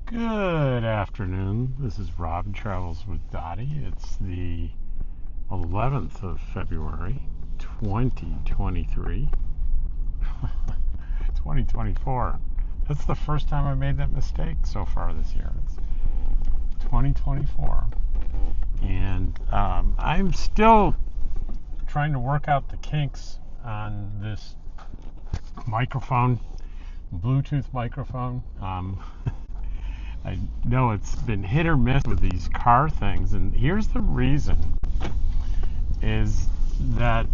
Good afternoon. This is Rob Travels with Dottie. It's the 11th of February, 2023. 2024. That's the first time I made that mistake so far this year. It's 2024. And I'm still trying to work out the kinks on this microphone, Bluetooth microphone. I know it's been hit or miss with these car things, and here's the reason, is that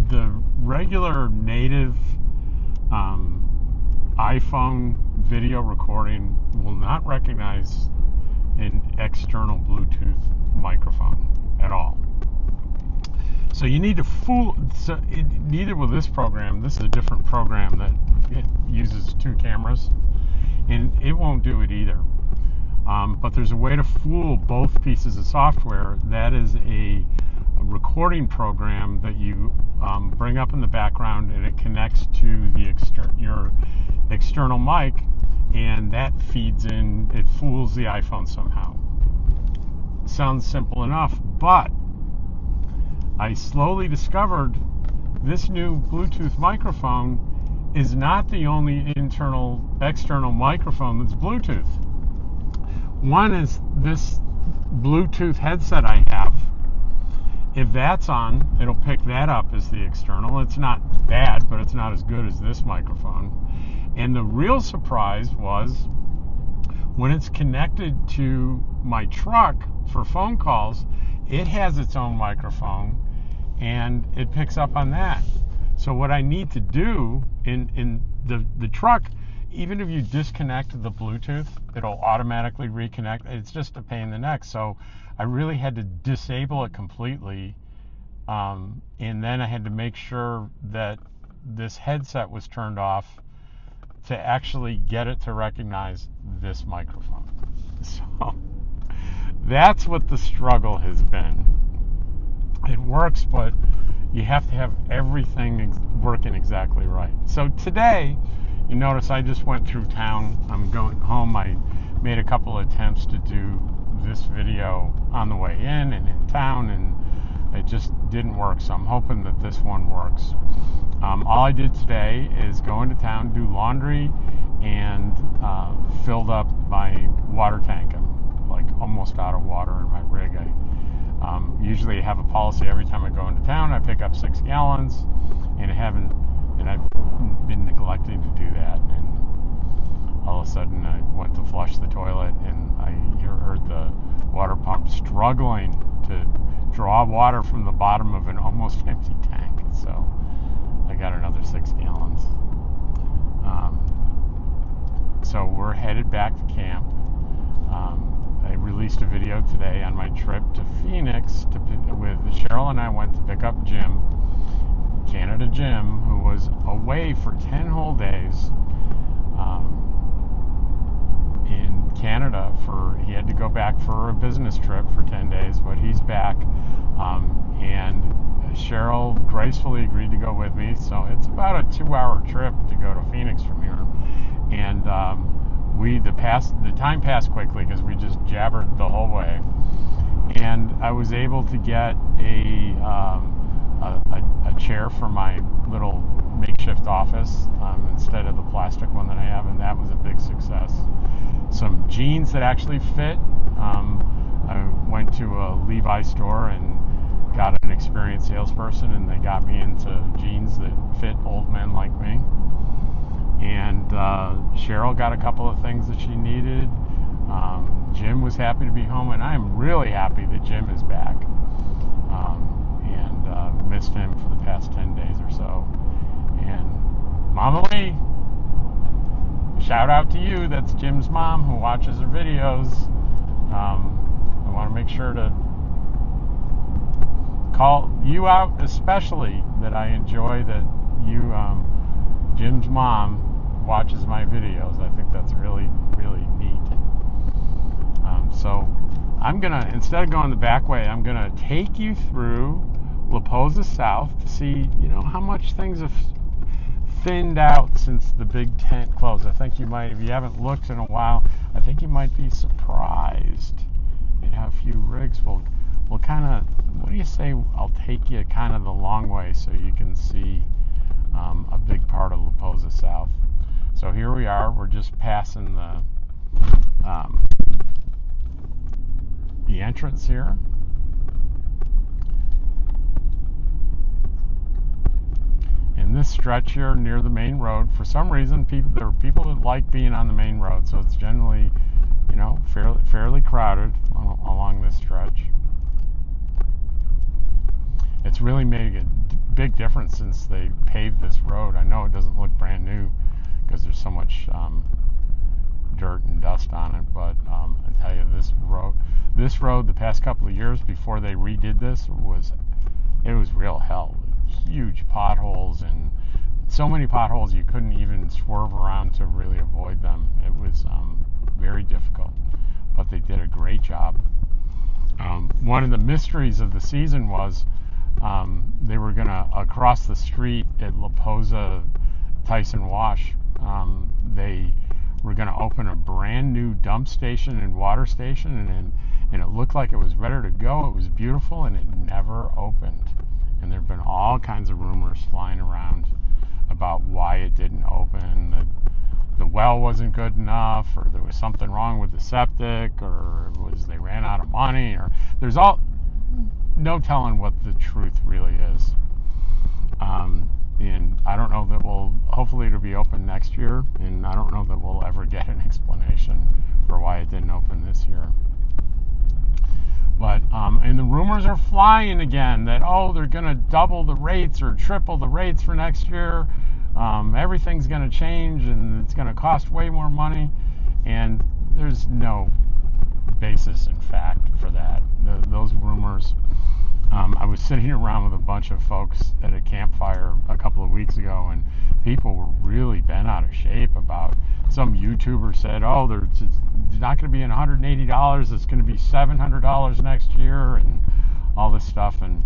the regular native iPhone video recording will not recognize an external Bluetooth microphone at all. So you need to neither will this program. This is a different program that it uses two cameras, and it won't do it either. But there's a way to fool both pieces of software. That is a recording program that you bring up in the background, and it connects to the your external mic, and that feeds in. It fools the iPhone somehow. Sounds simple enough, but I slowly discovered this new Bluetooth microphone is not the only external microphone that's Bluetooth. One is this Bluetooth headset I have. If that's on, it'll pick that up as the external. It's not bad, but it's not as good as this microphone. And the real surprise was when it's connected to my truck for phone calls, it has its own microphone, and it picks up on that. So what I need to do in the truck, even if you disconnect the Bluetooth, it'll automatically reconnect. It's just a pain in the neck. So I really had to disable it completely, and then I had to make sure that this headset was turned off to actually get it to recognize this microphone. So that's what the struggle has been. It works, but you have to have everything working exactly right. So today, you notice I just went through town. I'm going home. I made a couple of attempts to do this video on the way in and in town, and it just didn't work. So I'm hoping that this one works. All I did today is go into town, do laundry, and filled up my water tank. I'm like almost out of water in my rig. I usually have a policy every time I go into town. I pick up 6 gallons, and I've been neglecting to do that. And all of a sudden, I went to flush the toilet, and I heard the water pump struggling to draw water from the bottom of an almost empty tank. So I got another 6 gallons. So we're headed back to camp. I released a video today on my trip to Phoenix with Cheryl, and I went to pick up Jim, Canada Jim, who was away for 10 whole days in Canada. He had to go back for a business trip for 10 days, but he's back, and Cheryl gracefully agreed to go with me. So it's about a 2-hour trip to go to Phoenix from here, and the time passed quickly because we just jabbered the whole way, and I was able to get a chair for my little makeshift office instead of the plastic one that I have, and that was a big success. Some jeans that actually fit. I went to a Levi store and got an experienced salesperson, and they got me into jeans that fit old men like me. And Cheryl got a couple of things that she needed. Jim was happy to be home, and I'm really happy that Jim is back. And missed him for the past 10 days or so. And Mama Lee, shout out to you. That's Jim's mom who watches her videos. I want to make sure to call you out, especially that I enjoy that you, Jim's mom, watches my videos. I think that's really, really neat. So I'm gonna, instead of going the back way, I'm gonna take you through Posa South to see, how much things have thinned out since the big tent closed. I think you might, if you haven't looked in a while, I think you might be surprised at how few rigs will kind of, what do you say, I'll take you kind of the long way so you can see a big part of Posa South. So here we are, we're just passing the entrance here. In this stretch here near the main road, for some reason there are people that like being on the main road, so it's generally, you know, fairly crowded along this stretch. It's really made a big difference since they paved this road. I know it doesn't look brand new because there's so much dirt and dust on it, but I tell you, this road the past couple of years before they redid this was real hell. Huge potholes, and so many potholes you couldn't even swerve around to really avoid them. It was very difficult, but they did a great job. One of the mysteries of the season was they were going to, across the street at La Posa Tyson Wash, they were going to open a brand new dump station and water station, and it looked like it was ready to go. It was beautiful, and it never opened. And there have been all kinds of rumors flying around about why it didn't open. That the well wasn't good enough, or there was something wrong with the septic, or they ran out of money, or there's no telling what the truth really is. And I don't know that hopefully it'll be open next year, and I don't know that we'll ever get an explanation for why it didn't open this year. But, and the rumors are flying again that, they're going to double the rates or triple the rates for next year. Everything's going to change, and it's going to cost way more money. And there's no basis in fact for that. Those rumors. I was sitting around with a bunch of folks at a campfire a couple of weeks ago, and people were really bent out of shape about, some YouTuber said, it's not going to be $180, it's going to be $700 next year, and all this stuff. And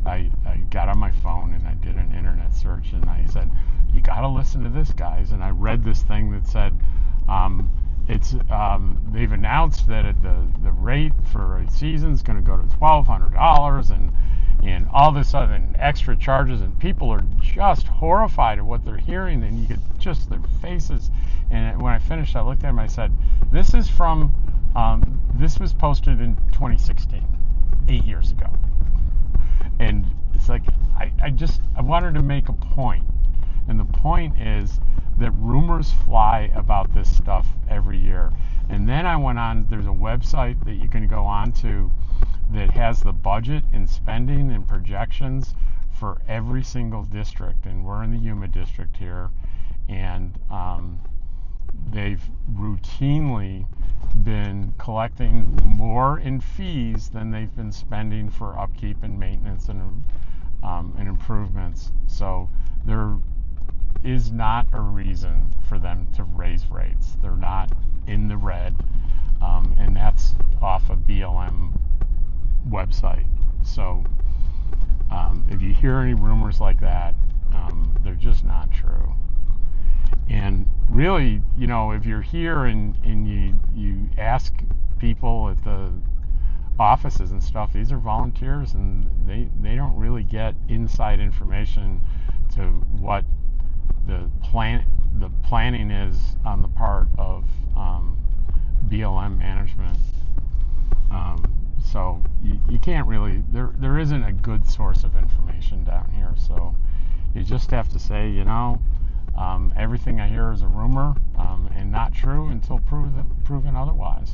I got on my phone and I did an internet search, and I said, you got to listen to this, guys. And I read this thing that said, they've announced that the rate for a season is going to go to $1,200, and all this other extra charges, and people are just horrified at what they're hearing, and you get just their faces. And when I finished, I looked at them, I said, this is from this was posted in 2016, 8 years ago. And it's like, I wanted to make a point, and the point is that rumors fly about this stuff every year. And then I went on, there's a website that you can go on to that has the budget and spending and projections for every single district, and we're in the Yuma district here, and they've routinely been collecting more in fees than they've been spending for upkeep and maintenance and improvements. So there is not a reason for them to raise rates. They're not in the red, and that's off a BLM website. So if you hear any rumors like that, they're just not true. And really, if you're here and you ask people at the offices and stuff, these are volunteers, and they don't really get inside information to what the planning is on the part of BLM management. So you can't really, there isn't a good source of information down here. So you just have to say, everything I hear is a rumor and not true until proven otherwise.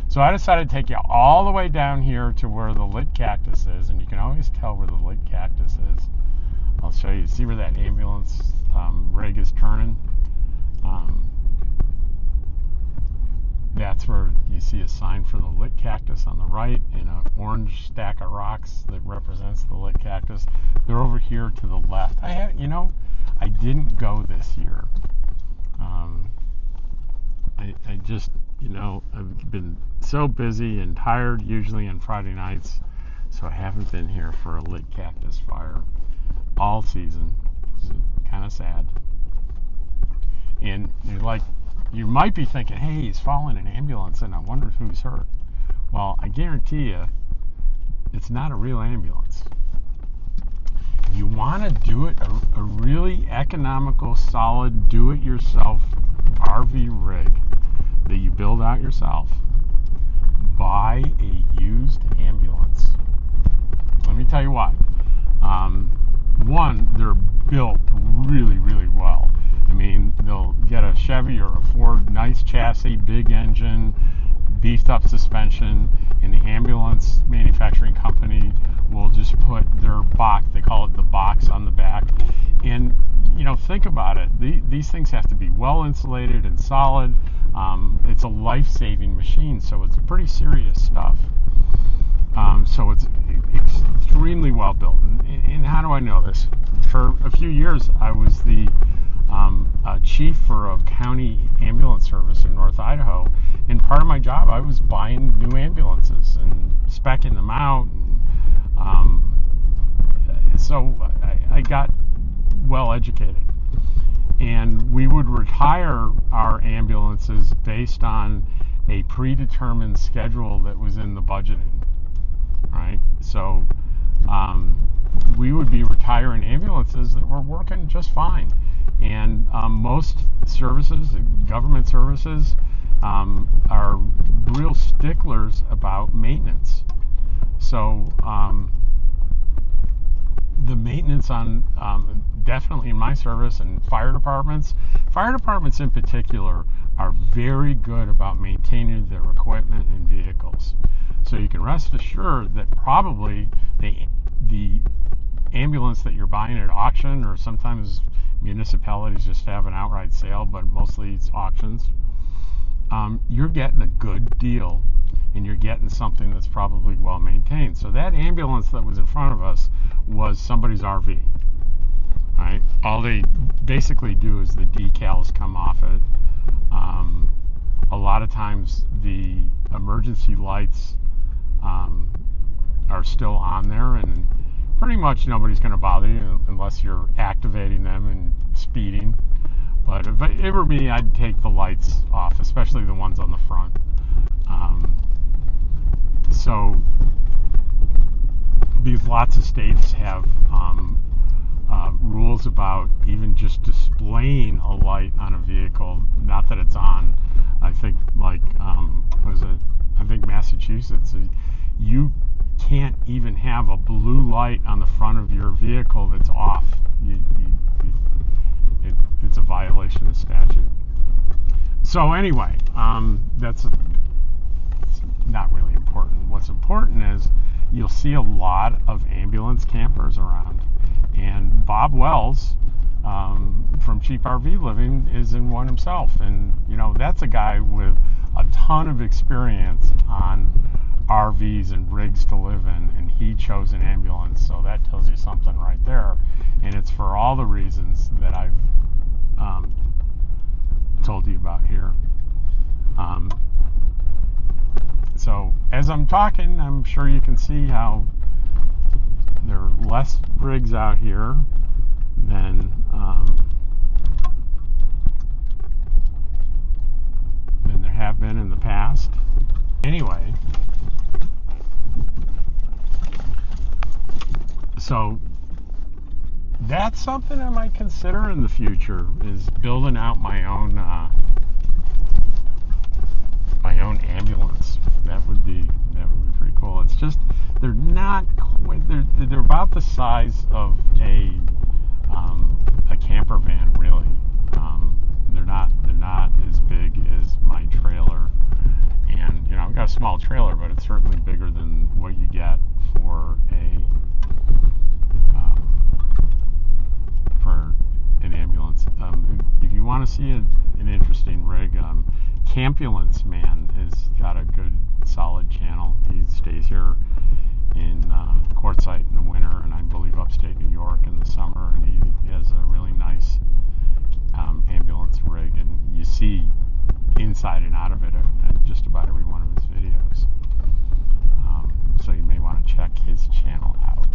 So I decided to take you all the way down here to where the lit cactus is, and you can always tell where the lit cactus is. I'll show you. See where that ambulance rig is turning? That's where you see a sign for the lit cactus on the right, and an orange stack of rocks that represents the lit cactus. They're over here to the left. I didn't go this year. I just, I've been so busy and tired, usually on Friday nights, so I haven't been here for a lit cactus fire all season. sad. And you're like, you might be thinking, hey, he's fallen in an ambulance and I wonder who's hurt. Well, I guarantee you, it's not a real ambulance. You want to do it a really economical, solid, do-it-yourself RV rig that you build out yourself. Buy a used ambulance. Let me tell you why. One, they're built really, really well. I mean, they'll get a Chevy or a Ford, nice chassis, big engine, beefed up suspension, and the ambulance manufacturing company will just put their box, they call it the box, on the back. And, you know, think about it. These things have to be well insulated and solid. It's a life-saving machine, so it's pretty serious stuff. So it's extremely well built. And how do I know this? For a few years, I was the chief for a county ambulance service in North Idaho, and part of my job, I was buying new ambulances and speccing them out. And, so I got well educated, and we would retire our ambulances based on a predetermined schedule that was in the budgeting. Right? So we would be retiring ambulances that were working just fine. And most services, government services, are real sticklers about maintenance. So the maintenance on, definitely in my service, and fire departments in particular, are very good about maintaining their equipment and vehicles. So you can rest assured that probably the ambulance that you're buying at auction, or sometimes municipalities just have an outright sale, but mostly it's auctions, you're getting a good deal, and you're getting something that's probably well maintained. So that ambulance that was in front of us was somebody's RV. Right? All they basically do is the decals come off it. A lot of times the emergency lights are still on there, and pretty much nobody's going to bother you unless you're activating them and speeding. But if it were me, I'd take the lights off, especially the ones on the front. So because lots of states have rules about even just displaying a light on a vehicle, not that it's on. I think I think Massachusetts, you can't even have a blue light on the front of your vehicle that's off. It's a violation of statute. So anyway, that's not really important. What's important is you'll see a lot of ambulance campers around. And Bob Wells from Cheap RV Living is in one himself. And, you know, that's a guy with a ton of experience on RVs and rigs to live in, and he chose an ambulance, so that tells you something right there. And it's for all the reasons that I've told you about here. So as I'm talking, I'm sure you can see how there are less rigs out here than there have been in the past. Anyway, so that's something I might consider in the future, is building out my own ambulance. That would be pretty cool. It's just they're not quite, they're about the size of a camper van, really. They're not as big as my trailer, and you know, I've got a small trailer, but it's certainly bigger than what you get for an ambulance. If you want to see an interesting rig, Campulance Man has got a good solid channel. He stays here in Quartzsite in the winter, and I believe upstate New York in the summer, and he has a really nice ambulance rig, and you see inside and out of it in just about every one of his videos. So you may want to check his channel out.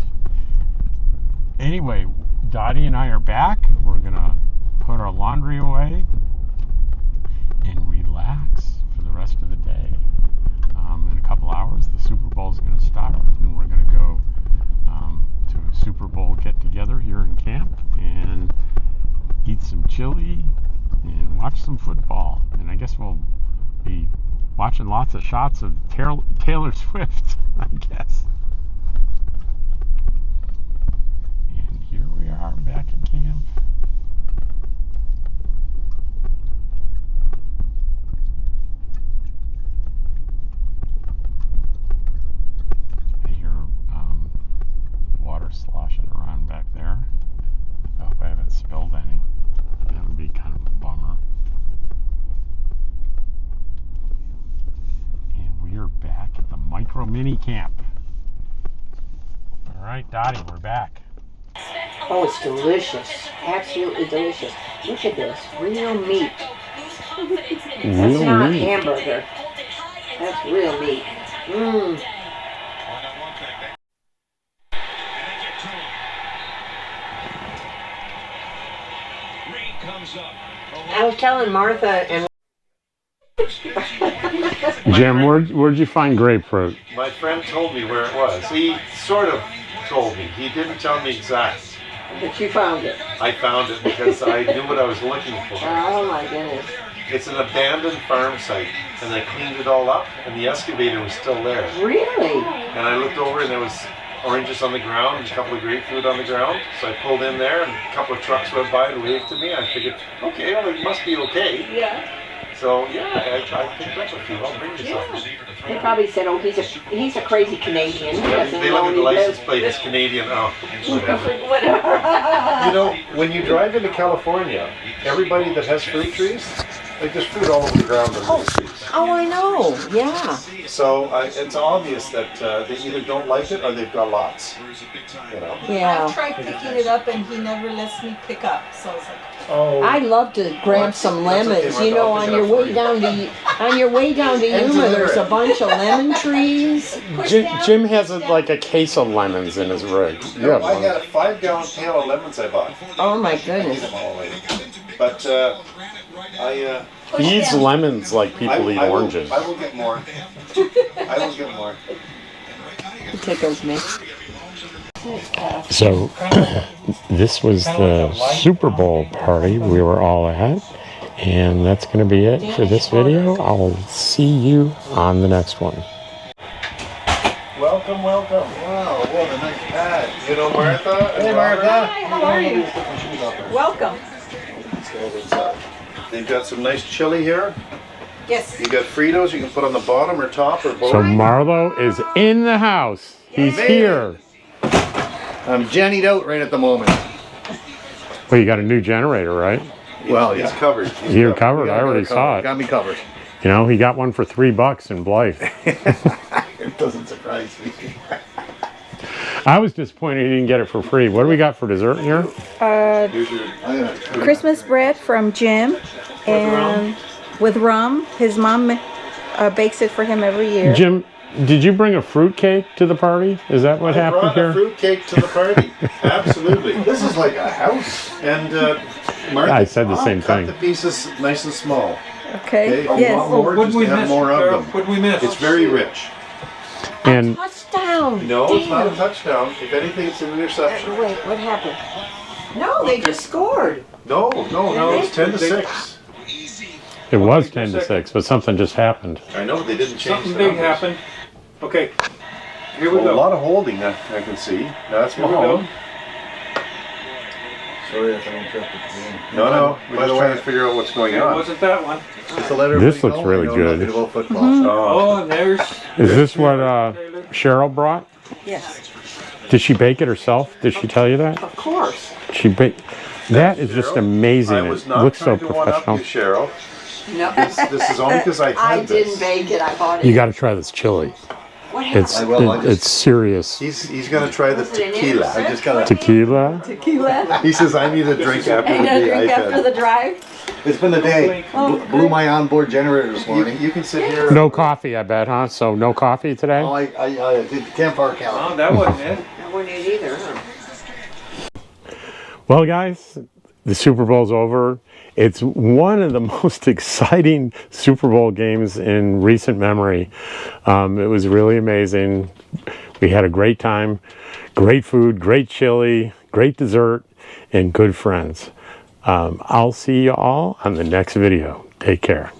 Anyway, Dottie and I are back. We're we're gonna put our laundry away and relax for the rest of the day. In a couple hours, the Super Bowl is going to start, and we're going to go to a Super Bowl get-together here in camp and eat some chili and watch some football. And I guess we'll be watching lots of shots of Taylor Swift, I guess. And here we are back at camp. Water sloshing around back there. I hope I haven't spilled any. That would be kind of a bummer. And we are back at the micro mini camp. All right, Dottie, we're back. Oh, it's delicious. Absolutely delicious. Look at this. Real meat. That's not a hamburger. That's real meat. Mmm. I was telling Martha and Jim, where'd you find grapefruit? My friend told me where it was. He sort of told me. He didn't tell me exact. but you found it. I found it because I knew what I was looking for. Oh my goodness. It's an abandoned farm site, and they cleaned it all up, and the excavator was still there. Really? And I looked over, and there was oranges on the ground, and a couple of grapefruit on the ground. So I pulled in there, and a couple of trucks went by and waved to me. I figured, okay, well, it must be okay. Yeah. So yeah, I picked up a few. I'll bring you some. They probably said, "Oh, he's a crazy Canadian." Yeah, they look at the license plate. It's Canadian. Oh, whatever. You know, when you drive into California, everybody that has fruit trees, like there's fruit all over the ground under the trees. Oh, I know. Yeah. So it's obvious that they either don't like it or they've got lots. You know. Yeah. I tried picking it up and he never lets me pick up. So I was like, oh. I'd love to grab some lemons. You know, on your way down to Yuma, there's a bunch of lemon trees. Jim has like a case of lemons in his rig. No, I got a 5-gallon pail of lemons I bought. Oh my I eat goodness. them all away. But He eats lemons like people eat oranges. I will get more. I will get more. It tickles me. So, this was the Super Bowl party we were all at, and that's going to be it for this video. I'll see you on the next one. Welcome, welcome. Wow, what a nice pad. You know Martha? hey Martha. Hi, how are you? Welcome. They've got some nice chili here. Yes. You got Fritos you can put on the bottom or top or both. So Marlo is in the house. He's here. I'm jennied out right at the moment. Well, you got a new generator, right? Well, He's yeah. covered. You're covered. I already saw it. Got me covered. You know, he got one for $3 in Blythe. It doesn't surprise me. I was disappointed he didn't get it for free. What do we got for dessert here? Here's your Christmas bread from Jim and with rum. His mom bakes it for him every year. Jim, did you bring a fruit cake to the party? Is that what happened brought here? a fruit cake to the party. Absolutely. This is like a house. And Martha, I said the same cut thing. the pieces nice and small. Okay. Okay? If you Yes. want more, just have more of them. What did we miss? It's very rich. And Touchdown. No, it's not a Damn. touchdown. If anything, it's an interception. Wait, what happened? No, they just scored. No, it's 10-6. it was 10 to 6, but something just happened. I know they didn't change Something the big numbers. happened. Okay, here we Well, a go. lot of holding I can see. Now, that's Here we go. Mahone. Sorry if I interrupted the game. No, we're just trying to figure out what's going It on. wasn't that one. Just to let This everybody looks know, really I know good. nothing about football. Oh, Oh, and there's Is this what Cheryl brought? Yes. Did she bake it herself? Did she tell you that? Of course. She baked. That is just Cheryl? amazing. I was It not looks so trying to one up you, professional. Cheryl. No. This is only because I had I this. didn't bake it. I bought it. You got to try this chili. What happened? It's I will, I just- it's serious. He's gonna try the Was it an tequila. I just gotta. Tequila. Tequila. He says I need a drink after the And a day drink I've after had. the drive. It's been a day. Blew my onboard generator this morning. You can sit here. No coffee, I bet, huh? So no coffee today. Oh, I did the campfire count. oh, that wasn't it. I wouldn't eat either, huh? Well, guys, the Super Bowl's over. It's one of the most exciting Super Bowl games in recent memory. It was really amazing. We had a great time, great food, great chili, great dessert, and good friends. I'll see you all on the next video. Take care.